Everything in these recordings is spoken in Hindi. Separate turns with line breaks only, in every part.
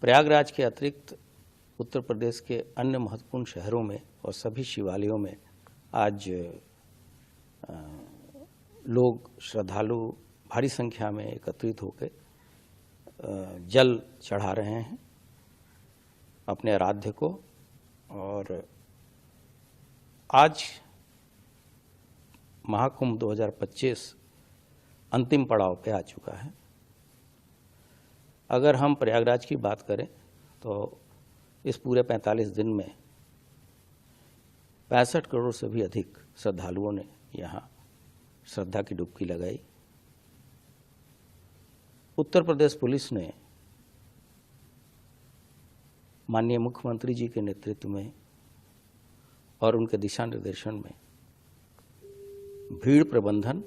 प्रयागराज के अतिरिक्त उत्तर प्रदेश के अन्य महत्वपूर्ण शहरों में और सभी शिवालयों में आज लोग श्रद्धालु भारी संख्या में एकत्रित होकर जल चढ़ा रहे हैं अपने आराध्य को। और आज महाकुंभ 2025 अंतिम पड़ाव पे आ चुका है। अगर हम प्रयागराज की बात करें तो इस पूरे 45 दिन में 65 करोड़ से भी अधिक श्रद्धालुओं ने यहाँ श्रद्धा की डुबकी लगाई। उत्तर प्रदेश पुलिस ने माननीय मुख्यमंत्री जी के नेतृत्व में और उनके दिशा निर्देशन में भीड़ प्रबंधन,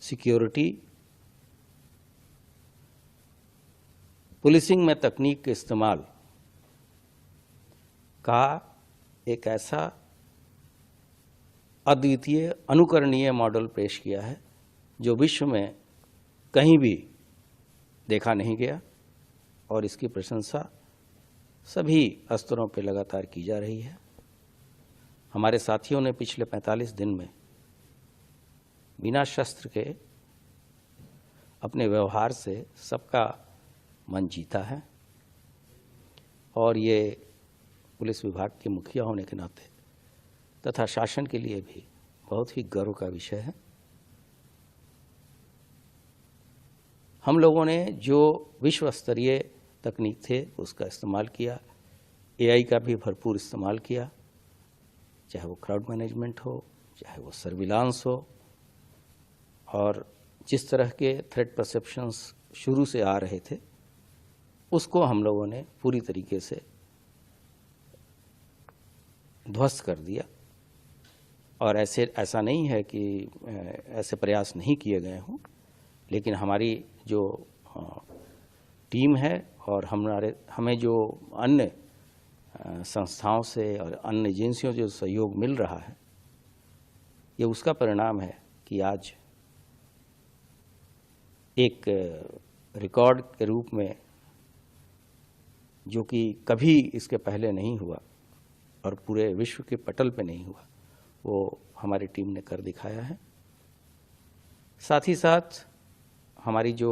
सिक्योरिटी, पुलिसिंग में तकनीक के इस्तेमाल का एक ऐसा अद्वितीय अनुकरणीय मॉडल पेश किया है जो विश्व में कहीं भी देखा नहीं गया, और इसकी प्रशंसा सभी स्तरों पर लगातार की जा रही है। हमारे साथियों ने पिछले 45 दिन में बिना शस्त्र के अपने व्यवहार से सबका मन जीता है, और ये पुलिस विभाग के मुखिया होने के नाते तथा शासन के लिए भी बहुत ही गर्व का विषय है। हम लोगों ने जो विश्व स्तरीय तकनीक थे उसका इस्तेमाल किया, एआई का भी भरपूर इस्तेमाल किया, चाहे वो क्राउड मैनेजमेंट हो, चाहे वो सर्विलांस हो, और जिस तरह के थ्रेट परसेप्शंस शुरू से आ रहे थे उसको हम लोगों ने पूरी तरीके से ध्वस्त कर दिया। और ऐसा नहीं है कि ऐसे प्रयास नहीं किए गए हों, लेकिन हमारी जो टीम है और हमें जो अन्य संस्थाओं से और अन्य एजेंसियों जो सहयोग मिल रहा है, ये उसका परिणाम है कि आज एक रिकॉर्ड के रूप में, जो कि कभी इसके पहले नहीं हुआ और पूरे विश्व के पटल पे नहीं हुआ, वो हमारी टीम ने कर दिखाया है। साथ ही साथ हमारी जो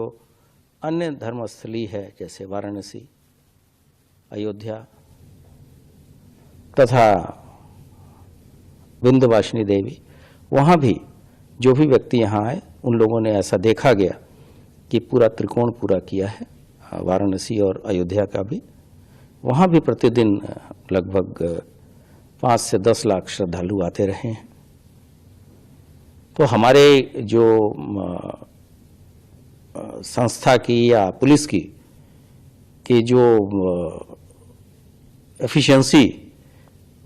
अन्य धर्मस्थली है, जैसे वाराणसी, अयोध्या तथा विंध्यवासिनी देवी, वहाँ भी जो भी व्यक्ति यहाँ आए उन लोगों ने ऐसा देखा गया कि पूरा त्रिकोण पूरा किया है, वाराणसी और अयोध्या का भी। वहाँ भी प्रतिदिन लगभग 5 से 10 लाख श्रद्धालु आते रहे हैं। तो हमारे जो संस्था की या पुलिस की जो एफिशिएंसी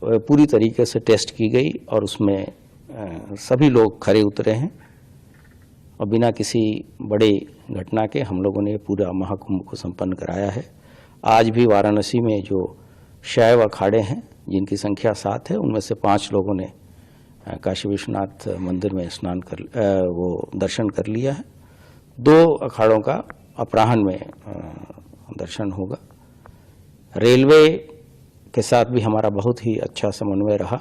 पूरी तरीके से टेस्ट की गई, और उसमें सभी लोग खरे उतरे हैं, और बिना किसी बड़े घटना के हम लोगों ने पूरा महाकुंभ को संपन्न कराया है। आज भी वाराणसी में जो शैव अखाड़े हैं, जिनकी संख्या 7 है, उनमें से 5 लोगों ने काशी विश्वनाथ मंदिर में वो दर्शन कर लिया है। 2 अखाड़ों का अपराह्न में दर्शन होगा। रेलवे के साथ भी हमारा बहुत ही अच्छा समन्वय रहा,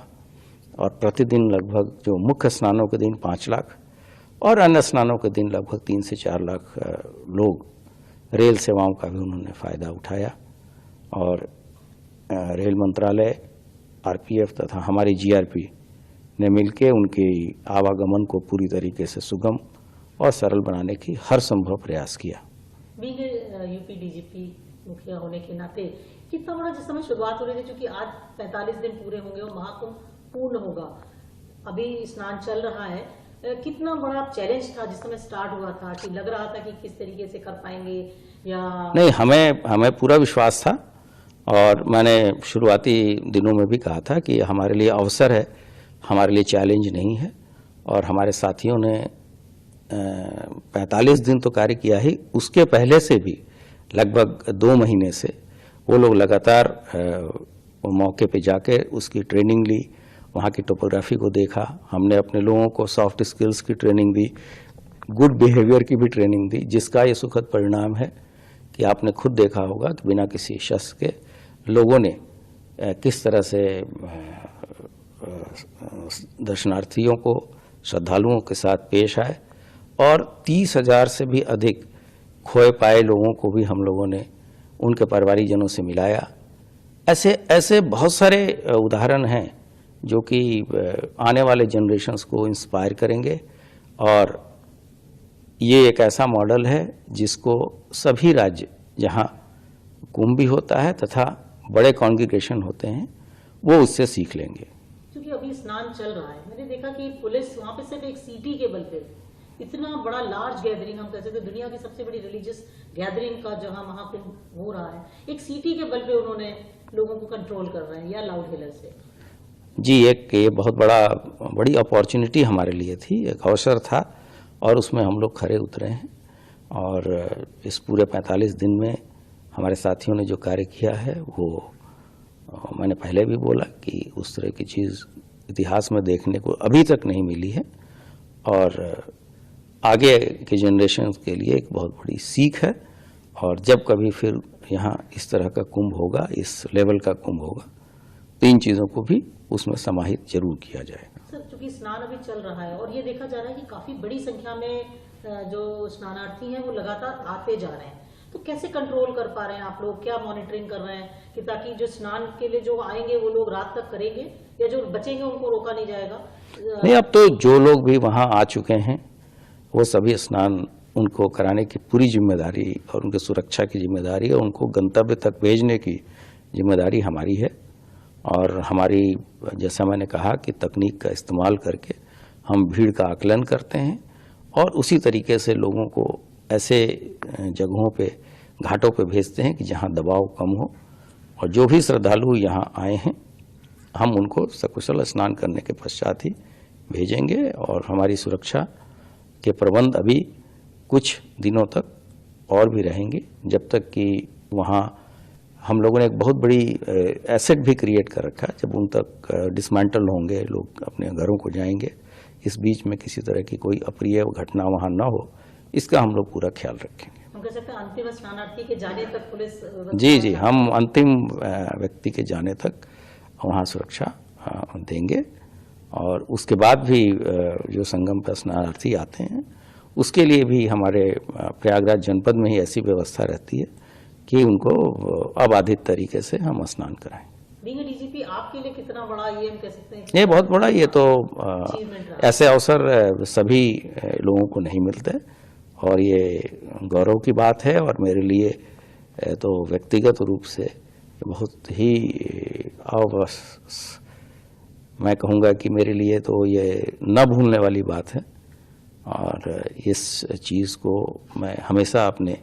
और प्रतिदिन लगभग जो मुख्य स्नानों के दिन 5 लाख और अन्य स्नानों के दिन लगभग 3 से 4 लाख लोग रेल सेवाओं का भी उन्होंने फ़ायदा उठाया। और रेल मंत्रालय, आरपीएफ तथा हमारी जीआरपी ने मिलकर उनके आवागमन को पूरी तरीके से सुगम और सरल बनाने की हर संभव प्रयास किया।
यूपी डीजीपी मुखिया होने के नाते कितना बड़ा, जिस समय शुरुआत हो रही थी, क्योंकि आज 45 दिन पूरे होंगे और महाकुंभ पूर्ण होगा, अभी स्नान चल रहा है, कितना बड़ा चैलेंज था जिस समय स्टार्ट हुआ था, कि लग रहा था कि किस तरीके से कर पाएंगे या
नहीं? हमें पूरा विश्वास था, और मैंने शुरुआती दिनों में भी कहा था कि हमारे लिए अवसर है, हमारे लिए चैलेंज नहीं है। और हमारे साथियों ने 45 दिन तो कार्य किया ही, उसके पहले से भी लगभग 2 महीने से वो लोग लगातार मौके पे जाके उसकी ट्रेनिंग ली, वहाँ की टोपोग्राफी को देखा। हमने अपने लोगों को सॉफ्ट स्किल्स की ट्रेनिंग दी, गुड बिहेवियर की भी ट्रेनिंग दी, जिसका ये सुखद परिणाम है कि आपने खुद देखा होगा कि बिना किसी शस्त्र के लोगों ने किस तरह से दर्शनार्थियों को, श्रद्धालुओं के साथ पेश आए और 30,000 से भी अधिक खोए पाए लोगों को भी हम लोगों ने उनके परिवारीजनों से मिलाया। ऐसे ऐसे बहुत सारे उदाहरण हैं जो कि आने वाले जनरेशन्स को इंस्पायर करेंगे और ये एक ऐसा मॉडल है जिसको सभी राज्य जहां कुंभ भी होता है तथा बड़े कॉन्ग्रीगेशन होते हैं वो उससे सीख लेंगे।
क्योंकि अभी स्नान चल रहा है, मैंने देखा कि पुलिस वहां पे सिर्फ एक सीटी के बल पे इतना बड़ा लार्ज गैदरिंग, हम कह सकते हैं दुनिया की सबसे बड़ी रिलीजियस गैदरिंग का जहां महाकुंभ हो रहा है, एक सीटी के बल पे उन्होंने लोगों को कंट्रोल कर रहे हैं या लाउड हेलर से।
जी, एक ये बहुत बड़ी अपॉर्चुनिटी हमारे लिए थी, एक अवसर था और उसमें हम लोग खरे उतरे हैं और इस पूरे 45 दिन में हमारे साथियों ने जो कार्य किया है वो मैंने पहले भी बोला कि उस तरह की चीज़ इतिहास में देखने को अभी तक नहीं मिली है और आगे के जनरेशन के लिए एक बहुत बड़ी सीख है। और जब कभी फिर यहाँ इस तरह का कुंभ होगा, इस लेवल का कुंभ होगा, तो इन चीज़ों को भी उसमें समाहित जरूर किया जाएगा।
सर, चूंकि स्नान अभी चल रहा है और ये देखा जा रहा है कि काफी बड़ी संख्या में जो स्नानार्थी हैं वो लगातार आते जा रहे हैं, तो कैसे कंट्रोल कर पा रहे हैं आप लोग, क्या मॉनिटरिंग कर रहे हैं कि ताकि जो स्नान के लिए जो आएंगे वो लोग रात तक करेंगे या जो बचेंगे उनको रोका नहीं जाएगा?
नहीं, अब तो जो लोग भी वहाँ आ चुके हैं वो सभी स्नान उनको कराने की पूरी जिम्मेदारी और उनकी सुरक्षा की जिम्मेदारी और उनको गंतव्य तक भेजने की जिम्मेदारी हमारी है। और हमारी, जैसा मैंने कहा कि तकनीक का इस्तेमाल करके हम भीड़ का आकलन करते हैं और उसी तरीके से लोगों को ऐसे जगहों पे, घाटों पे भेजते हैं कि जहां दबाव कम हो और जो भी श्रद्धालु यहाँ आए हैं हम उनको सकुशल स्नान करने के पश्चात ही भेजेंगे। और हमारी सुरक्षा के प्रबंध अभी कुछ दिनों तक और भी रहेंगे, जब तक कि वहाँ हम लोगों ने एक बहुत बड़ी एसेट भी क्रिएट कर रखा है। जब उन तक डिसमेंटल होंगे, लोग अपने घरों को जाएंगे, इस बीच में किसी तरह की कोई अप्रिय घटना वहाँ न हो, इसका हम लोग पूरा ख्याल रखेंगे।
हम कह सकते हैं अंतिम स्नानार्थी के जाने तक पुलिस
जी, हम अंतिम व्यक्ति के जाने तक वहाँ सुरक्षा देंगे और उसके बाद भी जो संगम पर स्नानार्थी आते हैं उसके लिए भी हमारे प्रयागराज जनपद में ही ऐसी व्यवस्था रहती है कि उनको अबाधित तरीके से हम स्नान कराएं।
डीजीपी आपके लिए कितना बड़ा ये हम कह सकते हैं?
ये बहुत बड़ा, ये तो ऐसे अवसर सभी लोगों को नहीं मिलते और ये गौरव की बात है और मेरे लिए तो व्यक्तिगत रूप से बहुत ही मैं कहूँगा कि मेरे लिए तो ये न भूलने वाली बात है और इस चीज़ को मैं हमेशा अपने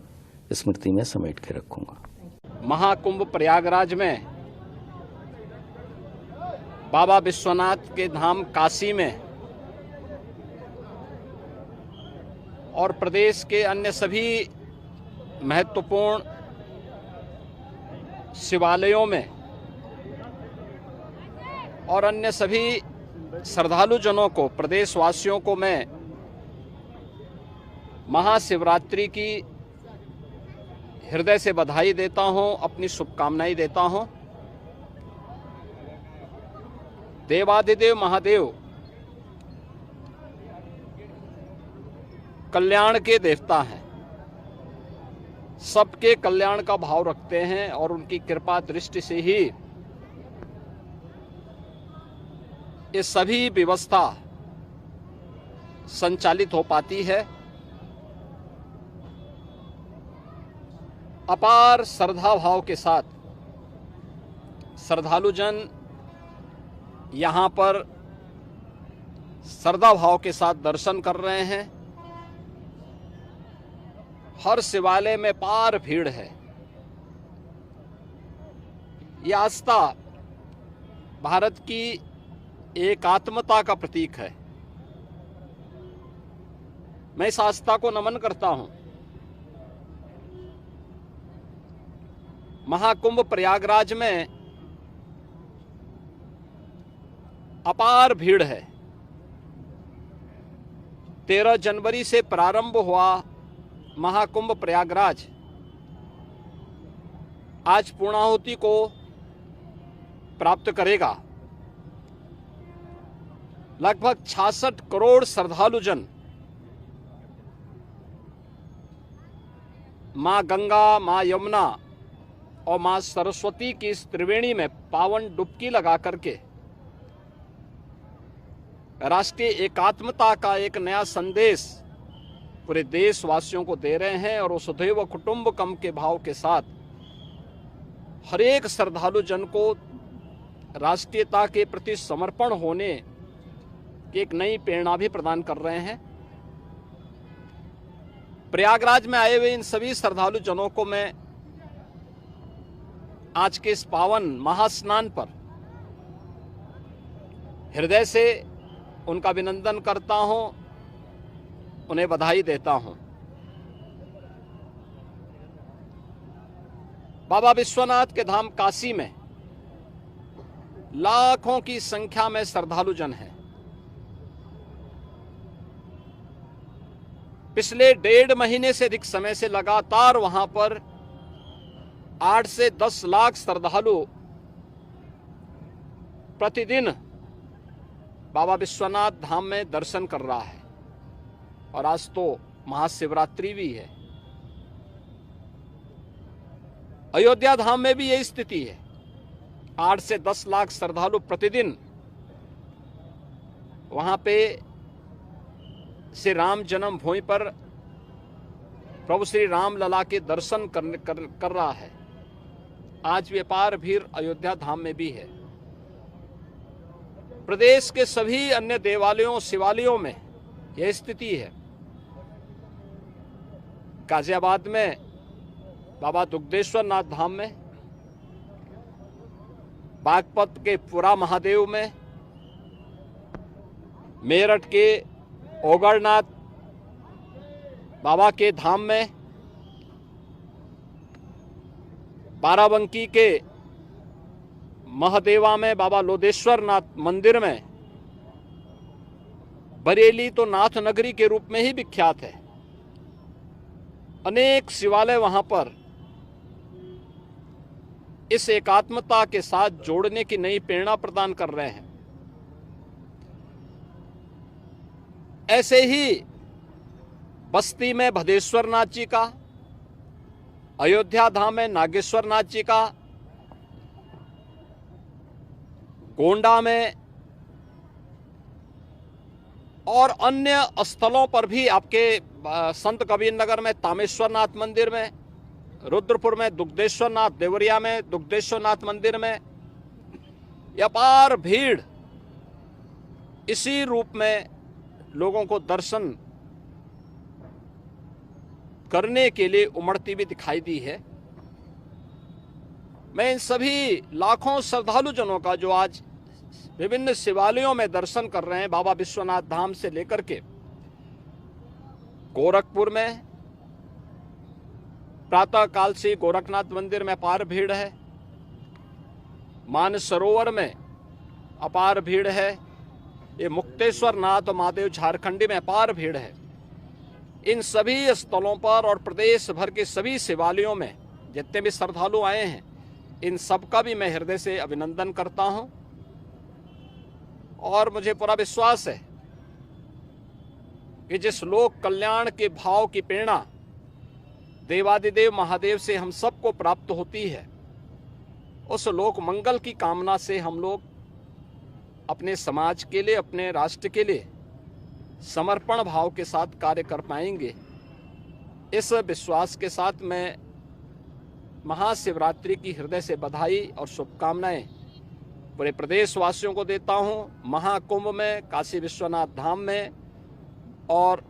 स्मृति में समेट के रखूँगा।
महाकुंभ प्रयागराज में, बाबा विश्वनाथ के धाम काशी में और प्रदेश के अन्य सभी महत्वपूर्ण शिवालयों में और अन्य सभी श्रद्धालुजनों को, प्रदेशवासियों को मैं महाशिवरात्रि की हृदय से बधाई देता हूं, अपनी शुभकामनाएं देता हूं। देवाधिदेव महादेव कल्याण के देवता हैं, सबके कल्याण का भाव रखते हैं और उनकी कृपा दृष्टि से ही ये सभी व्यवस्था संचालित हो पाती है। अपार श्रद्धा भाव के साथ श्रद्धालुजन यहाँ पर श्रद्धा भाव के साथ दर्शन कर रहे हैं। हर शिवालय में पार भीड़ है। यह आस्था भारत की एकात्मता का प्रतीक है। मैं इस आस्था को नमन करता हूं। महाकुंभ प्रयागराज में अपार भीड़ है। 13 जनवरी से प्रारंभ हुआ महाकुंभ प्रयागराज आज पूर्णाहुति को प्राप्त करेगा। लगभग 66 करोड़ श्रद्धालु जन मां गंगा, मां यमुना और मां सरस्वती की इस त्रिवेणी में पावन डुबकी लगा करके राष्ट्रीय एकात्मता का एक नया संदेश पूरे देशवासियों को दे रहे हैं। और वसुधैव कुटुंबकम के भाव के साथ हर एक श्रद्धालु जन को राष्ट्रीयता के प्रति समर्पण होने की एक नई प्रेरणा भी प्रदान कर रहे हैं। प्रयागराज में आए हुए इन सभी श्रद्धालु जनों को मैं आज के इस पावन महास्नान पर हृदय से उनका अभिनंदन करता हूं, उन्हें बधाई देता हूं। बाबा विश्वनाथ के धाम काशी में लाखों की संख्या में श्रद्धालु जन हैं। पिछले 1.5 महीने से अधिक समय से लगातार वहां पर 8 से 10 लाख श्रद्धालु प्रतिदिन बाबा विश्वनाथ धाम में दर्शन कर रहा है। और आज तो महाशिवरात्रि भी है। अयोध्या धाम में भी यही स्थिति है। 8 से 10 लाख श्रद्धालु प्रतिदिन वहां पे श्री राम जन्मभूमि पर प्रभु श्री राम लला के दर्शन कर रहा है। आज व्यापार भीड़ अयोध्या धाम में भी है। प्रदेश के सभी अन्य देवालयों शिवालयों में यह स्थिति है। गाजियाबाद में बाबा दुग्धेश्वर नाथ धाम में, बागपत के पुरा महादेव में, मेरठ के ओगरनाथ बाबा के धाम में, बाराबंकी के महादेवा में बाबा लोदेश्वर नाथ मंदिर में, बरेली तो नाथ नगरी के रूप में ही विख्यात है। अनेक शिवालय वहां पर इस एकात्मता के साथ जोड़ने की नई प्रेरणा प्रदान कर रहे हैं। ऐसे ही बस्ती में भदेश्वर नाथ जी का, अयोध्या धाम में नागेश्वर नाथ जी का, गोंडा में और अन्य स्थलों पर भी आपके संत कबीर नगर में तामेश्वर नाथ मंदिर में, रुद्रपुर में दुग्धेश्वर नाथ, देवरिया में दुग्धेश्वर नाथ मंदिर में अपार भीड़ इसी रूप में लोगों को दर्शन करने के लिए उमड़ती भी दिखाई दी है। मैं इन सभी लाखों श्रद्धालु जनों का जो आज विभिन्न शिवालयों में दर्शन कर रहे हैं, बाबा विश्वनाथ धाम से लेकर के गोरखपुर में प्रातः काल से गोरखनाथ मंदिर में अपार भीड़ है, मानसरोवर में अपार भीड़ है, ये मुक्तेश्वर नाथ महादेव झारखंडी में अपार भीड़ है। इन सभी स्थलों पर और प्रदेश भर के सभी शिवालयों में जितने भी श्रद्धालु आए हैं, इन सब का भी मैं हृदय से अभिनंदन करता हूं। और मुझे पूरा विश्वास है कि जिस लोक कल्याण के भाव की प्रेरणा देवादिदेव महादेव से हम सबको प्राप्त होती है, उस लोक मंगल की कामना से हम लोग अपने समाज के लिए, अपने राष्ट्र के लिए समर्पण भाव के साथ कार्य कर पाएंगे। इस विश्वास के साथ मैं महाशिवरात्रि की हृदय से बधाई और शुभकामनाएं पूरे प्रदेशवासियों को देता हूं। महाकुंभ में, काशी विश्वनाथ धाम में और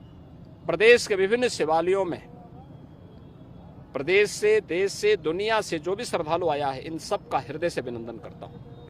प्रदेश के विभिन्न शिवालयों में, प्रदेश से, देश से, दुनिया से जो भी श्रद्धालु आया है, इन सब का हृदय से अभिनंदन करता हूं।